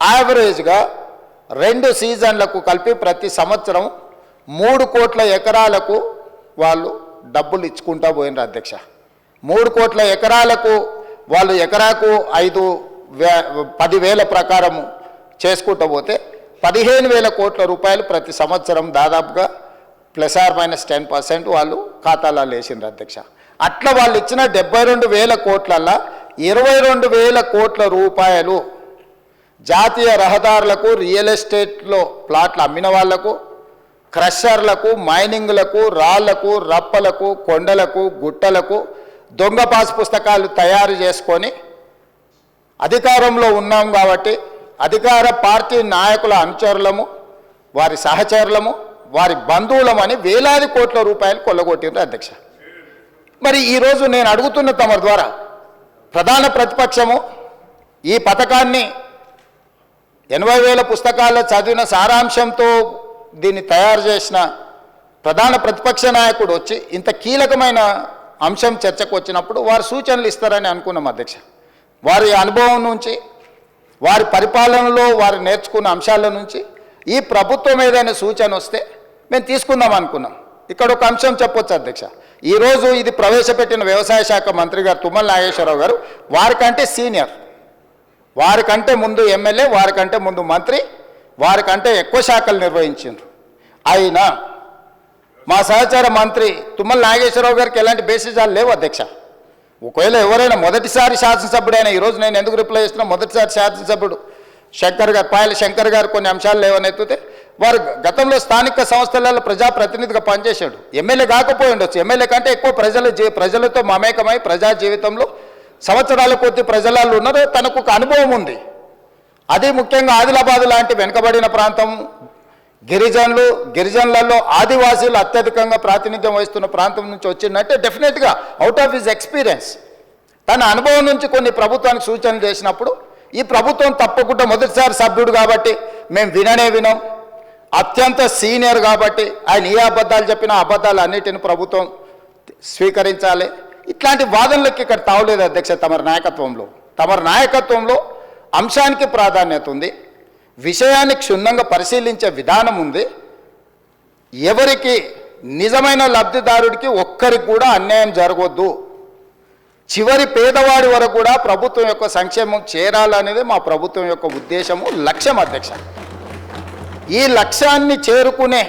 యావరేజ్గా 2 సీజన్లకు కలిపి ప్రతి సంవత్సరం 3 కోట్ల ఎకరాలకు వాళ్ళు డబ్బులు ఇచ్చుకుంటా పోయినారు అధ్యక్ష. 3 కోట్ల ఎకరాలకు వాళ్ళు ఎకరాకు 10,000 ప్రకారము చేసుకుంటూ పోతే 15,000 కోట్ల రూపాయలు ప్రతి సంవత్సరం దాదాపుగా ±10% వాళ్ళు ఖాతాలలో వేసిండ్రు అధ్యక్ష. అట్లా వాళ్ళు ఇచ్చిన 72,000 కోట్లల్లో 22,000 కోట్ల రూపాయలు జాతీయ రహదారులకు, రియల్ ఎస్టేట్లో ప్లాట్లు అమ్మిన వాళ్లకు, క్రషర్లకు, మైనింగ్లకు, రాళ్లకు, రప్పలకు, కొండలకు, గుట్టలకు దొంగ పాస్ పుస్తకాలు తయారు చేసుకొని అధికారంలో ఉన్నాం కాబట్టి అధికార పార్టీ నాయకుల అనుచరులము, వారి సహచరులము, వారి బంధువులమని వేలాది కోట్ల రూపాయలు కొల్లగొట్టిండ్రు అధ్యక్ష. మరి ఈరోజు నేను అడుగుతున్న తమరి ద్వారా ప్రధాన ప్రతిపక్షము ఈ పథకాన్ని 80,000 పుస్తకాల్లో చదివిన సారాంశంతో దీన్ని తయారు చేసిన ప్రధాన ప్రతిపక్ష నాయకుడు వచ్చి ఇంత కీలకమైన అంశం చర్చకు వచ్చినప్పుడు వారు సూచనలు ఇస్తారని అనుకున్నాం అధ్యక్ష. వారి అనుభవం నుంచి, వారి పరిపాలనలో వారు నేర్చుకున్న అంశాల నుంచి ఈ ప్రభుత్వం ఏదైనా సూచన వస్తే మేము తీసుకుందాం అనుకున్నాం. ఇక్కడ ఒక అంశం చెప్పొచ్చు అధ్యక్ష. ఈరోజు ఇది ప్రవేశపెట్టిన వ్యవసాయ శాఖ మంత్రి గారు తుమ్మల నాగేశ్వరరావు గారు వారికంటే సీనియర్, వారికంటే ముందు ఎమ్మెల్యే, వారికంటే ముందు మంత్రి, వారికంటే ఎక్కువ శాఖలు నిర్వహించారు. అయినా మా సహచార మంత్రి తుమ్మల నాగేశ్వరరావు గారికి ఎలాంటి బేసిజాలు లేవు అధ్యక్ష. ఒకవేళ ఎవరైనా మొదటిసారి శాసనసభ్యుడైనా, ఈరోజు నేను ఎందుకు రిప్లై చేస్తున్నా, మొదటిసారి శాసనసభ్యుడు శంకర్ గారు, పాయల శంకర్ గారు కొన్ని అంశాలు లేవనెత్తితే వారు గతంలో స్థానిక సంస్థలలో ప్రజాప్రతినిధిగా పనిచేశాడు. ఎమ్మెల్యే కాకపోయి ఉండొచ్చు, ఎమ్మెల్యే కంటే ఎక్కువ ప్రజలతో మమేకమై ప్రజా జీవితంలో సంవత్సరాల కొద్ది ప్రజలలో ఉన్నారు, తనకు ఒక అనుభవం ఉంది. అది ముఖ్యంగా ఆదిలాబాద్ లాంటి వెనుకబడిన ప్రాంతం, గిరిజనులలో ఆదివాసీలు అత్యధికంగా ప్రాతినిధ్యం వహిస్తున్న ప్రాంతం నుంచి వచ్చిందంటే డెఫినెట్గా అవుట్ ఆఫ్ హిజ్ ఎక్స్పీరియన్స్ తన అనుభవం నుంచి కొన్ని ప్రభుత్వానికి సూచనలు చేసినప్పుడు ఈ ప్రభుత్వం తప్పకుండా మొదటిసారి సభ్యుడు కాబట్టి మేము వినం, అత్యంత సీనియర్ కాబట్టి ఆయన ఏ అబద్ధాలు చెప్పినా అబద్ధాలు అన్నిటిని ప్రభుత్వం స్వీకరించాలి. ఇట్లాంటి వాదనలకు ఇక్కడ తావలేదు అధ్యక్ష. తమరి నాయకత్వంలో అంశానికి ప్రాధాన్యత ఉంది, విషయాన్ని క్షుణ్ణంగా పరిశీలించే విధానం ఉంది. ఎవరికి నిజమైన లబ్ధిదారుడికి ఒక్కరికి కూడా అన్యాయం జరగొద్దు, చివరి పేదవాడి వరకు కూడా ప్రభుత్వం యొక్క సంక్షేమం చేరాలనేది మా ప్రభుత్వం యొక్క ఉద్దేశము, లక్ష్యం అధ్యక్ష. ఈ లక్ష్యాన్ని చేరుకునే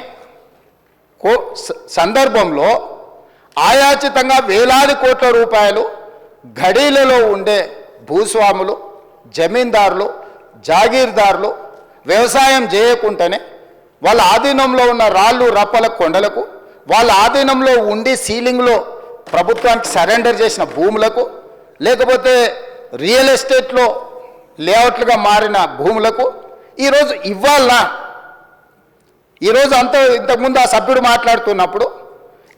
సందర్భంలో ఆయాచితంగా వేలాది కోట్ల రూపాయలు గడీలలో ఉండే భూస్వాములు, జమీందారులు, జాగీర్దారులు వ్యవసాయం చేయకుండానే వాళ్ళ ఆధీనంలో ఉన్న రాళ్ళు, రప్పల, కొండలకు, వాళ్ళ ఆధీనంలో ఉండి సీలింగ్లో ప్రభుత్వానికి సరెండర్ చేసిన భూములకు, లేకపోతే రియల్ ఎస్టేట్లో లేఅవుట్లుగా మారిన భూములకు ఈరోజు ఇవ్వాలనా? ఈరోజు ఇంతకుముందు ఆ సభ్యుడు మాట్లాడుతున్నప్పుడు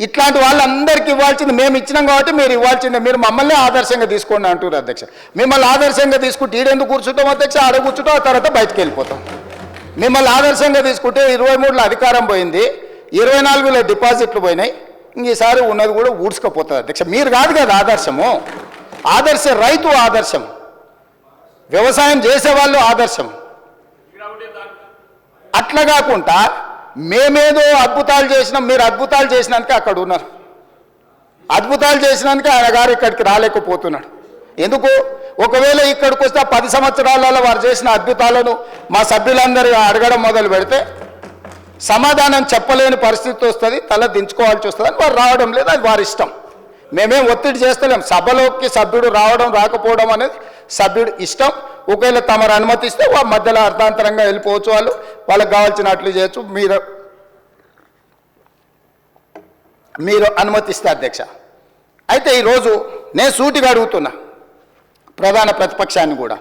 ఇట్లాంటి వాళ్ళందరికీ ఇవ్వాల్సింది మేము ఇచ్చినాం కాబట్టి మీరు ఇవ్వాల్సిందే, మీరు మమ్మల్ని ఆదర్శంగా తీసుకోండి అంటున్నారు అధ్యక్ష. మిమ్మల్ని ఆదర్శంగా తీసుకుంటే ఈడెందుకు కూర్చుంటాం అధ్యక్ష? ఆడ కూర్చుంటాం, ఆ తర్వాత బయటకు వెళ్ళిపోతాం. మిమ్మల్ని ఆదర్శంగా తీసుకుంటే 23లో అధికారం పోయింది, 24లో డిపాజిట్లు పోయినాయి, ఈసారి ఉన్నది కూడా ఊడ్చుకపోతుంది అధ్యక్ష. మీరు కాదు కదా ఆదర్శము, రైతు ఆదర్శం, వ్యవసాయం చేసేవాళ్ళు ఆదర్శం. అట్లా కాకుండా మేమేదో అద్భుతాలు చేసినాం, మీరు అద్భుతాలు చేసినానికి అక్కడ ఉన్నారు, అద్భుతాలు చేసినానికి ఆయన గారు ఇక్కడికి రాలేకపోతున్నాడు. ఎందుకు? ఒకవేళ ఇక్కడికి వస్తే 10 సంవత్సరాలలో వారు చేసిన అద్భుతాలను మా సభ్యులందరూ అడగడం మొదలు పెడితే సమాధానం చెప్పలేని పరిస్థితి వస్తుంది, తల దించుకోవాల్సి వస్తుంది అని వారు రావడం లేదు, అది వారి ఇష్టం. మేమేం ఒత్తిడి చేస్తలేం. సభలోకి సభ్యుడు రావడం రాకపోవడం అనేది సభ్యుడు ఇష్టం. ఒకవేళ తమరు అనుమతిస్తే వాళ్ళ మధ్యలో అర్థాంతరంగా వెళ్ళిపోవచ్చు, వాళ్ళకి కావాల్సినట్లు చేయొచ్చు, మీరు అనుమతిస్తే అధ్యక్ష. అయితే ఈరోజు నేను సూటిగా అడుగుతున్నా ప్రధాన ప్రతిపక్షాన్ని కూడా,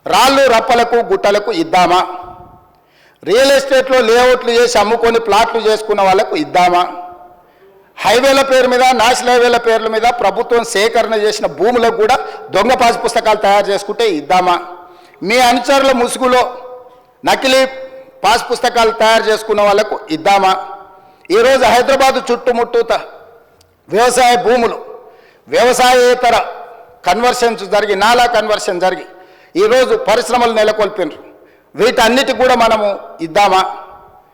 రాళ్ళు, రప్పలకు, గుట్టలకు ఇద్దామా? రియల్ ఎస్టేట్లో లేఅవుట్లు చేసి అమ్ముకొని ప్లాట్లు చేసుకున్న వాళ్ళకు ఇద్దామా? హైవేల పేరు మీద, నేషనల్ హైవేల పేర్ల మీద ప్రభుత్వం సేకరణ చేసిన భూములకు కూడా దొంగ పాస్ పుస్తకాలు తయారు చేసుకుంటే ఇద్దామా? మీ అనుచరుల ముసుగులో నకిలీ పాస్ పుస్తకాలు తయారు చేసుకున్న వాళ్ళకు ఇద్దామా? ఈరోజు హైదరాబాదు చుట్టుముట్టూత వ్యవసాయ భూములు, వ్యవసాయేతర కన్వర్షన్స్ జరిగి, నాలా కన్వర్షన్ జరిగి ఈరోజు పరిశ్రమలు నెలకొల్పినారు. వీటన్నిటి కూడా మనము ఇద్దామా?